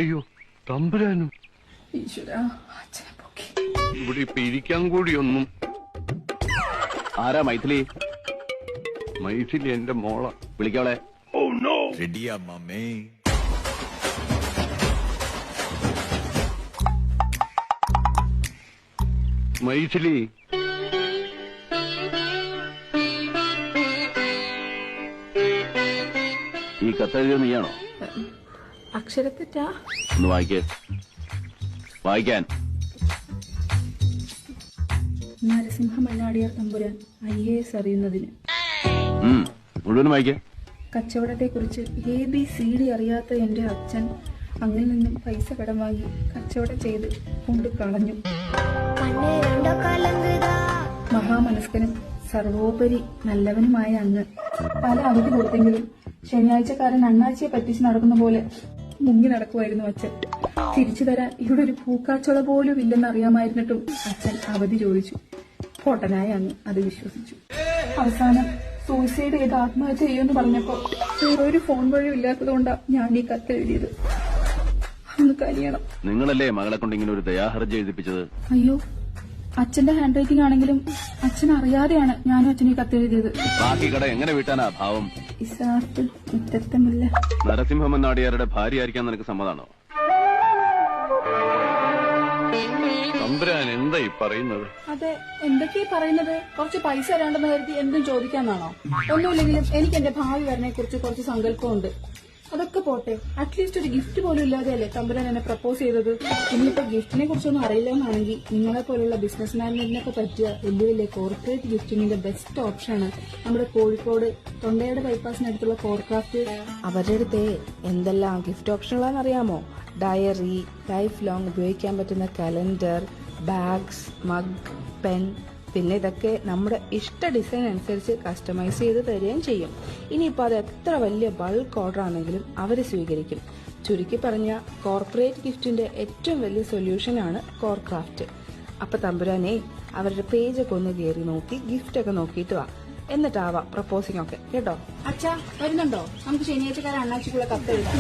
അയ്യോ തമ്പുരാനും ഈശ്വരാ, അച്ഛനെ പൊക്കി. ഇവിടെ ഇപ്പൊ ഇരിക്കാൻ കൂടിയൊന്നും. ആരാ മൈഥിലി? മൈഥിലി എന്റെ മോള. വിളിക്കവളെ. റെഡിയാ മാമേ. മൈഥിലി, ഈ കത്തെഴുതിയത് നീയാണോ? അക്ഷരത്തെറ്റാ? ഒന്ന് വായിക്കേ. വായിക്കാൻ. നരസിംഹ മണ്ണാടിയാർ തമ്പുരാൻ IAS അറിയുന്നതിന്. മുഴുവനും വായിക്കേ. കച്ചവടത്തെക്കുറിച്ച് ABCD അറിയാത്ത എന്റെ അച്ഛൻ അങ്ങിൽ നിന്നും പൈസ കടം വാങ്ങി കച്ചവടം ചെയ്ത് കൊണ്ട് കളഞ്ഞു. മഹാമനസ്കനും സർവോപരി നല്ലവനുമായ അങ്ങ് പല അവധി കൊടുത്തെങ്കിലും ശനിയാഴ്ചക്കാരൻ അണ്ണാച്ചിയെ പറ്റിച്ച് നടക്കുന്ന പോലെ മുങ്ങി നടക്കുമായിരുന്നു അച്ഛൻ. തിരിച്ചു തരാൻ ഇവിടെ ഒരു പൂക്കാച്ചോള പോലും ഇല്ലെന്ന് അറിയാമായിരുന്നിട്ടും അച്ഛൻ അവധി ചോദിച്ചു. പൊട്ടനായ അങ്ങ് അത് വിശ്വസിച്ചു. അവസാനം സൂയിസൈഡ് ചെയ്ത് ആത്മഹത്യ ചെയ്യുമെന്ന് പറഞ്ഞപ്പോ വേറൊരു ഫോൺ വഴിയും ഇല്ലാത്തതുകൊണ്ടാണ് ഞാൻ ഈ കത്ത് എഴുതിയത്. ഒന്ന് കനിയണം. നിങ്ങളല്ലേ മകളെ കൊണ്ട് ഇങ്ങനെ ഒരു ദയാഹർജി എഴുതിപ്പിച്ചത്? അയ്യോ, അച്ഛന്റെ ഹാൻഡ് റൈറ്റിംഗ് ആണെങ്കിലും അച്ഛൻ അറിയാതെയാണ് ഞാനും അച്ഛനെ കത്തെഴുതിയത്. ബാക്കി കട എങ്ങനെ വീട്ടാനാ ഭാവം? ഇസാർത്ത് മുറ്റത്തമില്ല. നരസിംഹമന്നാടിയാരുടെ ഭാര്യ ആയിരിക്കാൻ നിനക്ക് സമ്മതാണോ? തമ്പുരാൻ എന്താ ഈ പറയുന്നത്? അതെ, എന്തൊക്കെയാ പറയുന്നത്? കുറച്ച് പൈസ തരാണ്ടെന്ന് കരുതി എന്തും ചോദിക്കാന്നാണോ? ഒന്നുമില്ലെങ്കിലും എനിക്ക് എന്റെ ഭാവി വരനെ കുറിച്ച് കുറച്ച് സങ്കല്പമുണ്ട്. അതൊക്കെ പോട്ടെ, അറ്റ്ലീസ്റ്റ് ഒരു ഗിഫ്റ്റ് പോലും ഇല്ലാതെയല്ലേ തമ്പുരാൻ എന്നെ പ്രപ്പോസ് ചെയ്തത്. ഇനിയിപ്പോ ഗിഫ്റ്റിനെ കുറിച്ചൊന്നും അറിയില്ല എന്നാണെങ്കിൽ നിങ്ങളെ പോലുള്ള ബിസിനസ്മാനിനൊക്കെ പറ്റിയ വലിയ വലിയ കോർപ്പറേറ്റ് ഗിഫ്റ്റിങ്ങിന്റെ ബെസ്റ്റ് ഓപ്ഷനാണ് നമ്മുടെ കോഴിക്കോട് തൊണ്ടയുടെ ബൈപ്പാസിനടുത്തുള്ള കോർക്രാഫ്റ്റ്. അവരുടെ അടുത്ത് എന്തെല്ലാം ഗിഫ്റ്റ് ഓപ്ഷനുകളാണെന്ന് അറിയാമോ? ഡയറി, ലൈഫ് ലോങ് ഉപയോഗിക്കാൻ പറ്റുന്ന കലണ്ടർ, ബാഗ്സ്, മഗ്, പെൻ, പിന്നെ ഇതൊക്കെ നമ്മുടെ ഇഷ്ട ഡിസൈൻ അനുസരിച്ച് കസ്റ്റമൈസ് ചെയ്ത് തരികയും ചെയ്യും. ഇനിയിപ്പോൾ അത് എത്ര വലിയ ബൾക്ക് ഓർഡർ ആണെങ്കിലും അവർ സ്വീകരിക്കും. ചുരുക്കി പറഞ്ഞ കോർപ്പറേറ്റ് ഗിഫ്റ്റിന്റെ ഏറ്റവും വലിയ സൊല്യൂഷനാണ് കോർക്രാഫ്റ്റ്. അപ്പൊ തമ്പുരാനെ അവരുടെ പേജൊക്കെ ഒന്ന് കയറി നോക്കി ഗിഫ്റ്റ് ഒക്കെ നോക്കിയിട്ട് വാ. എന്നിട്ടാവാം പ്രപ്പോസിംഗ് ഒക്കെ, കേട്ടോ? അച്ഛാ വരുന്നുണ്ടോ? നമുക്ക് ശനിയാഴ്ചക്കാരൻ അണ്ണാച്ചിക്കുള്ള കത്ത് എഴുതാം.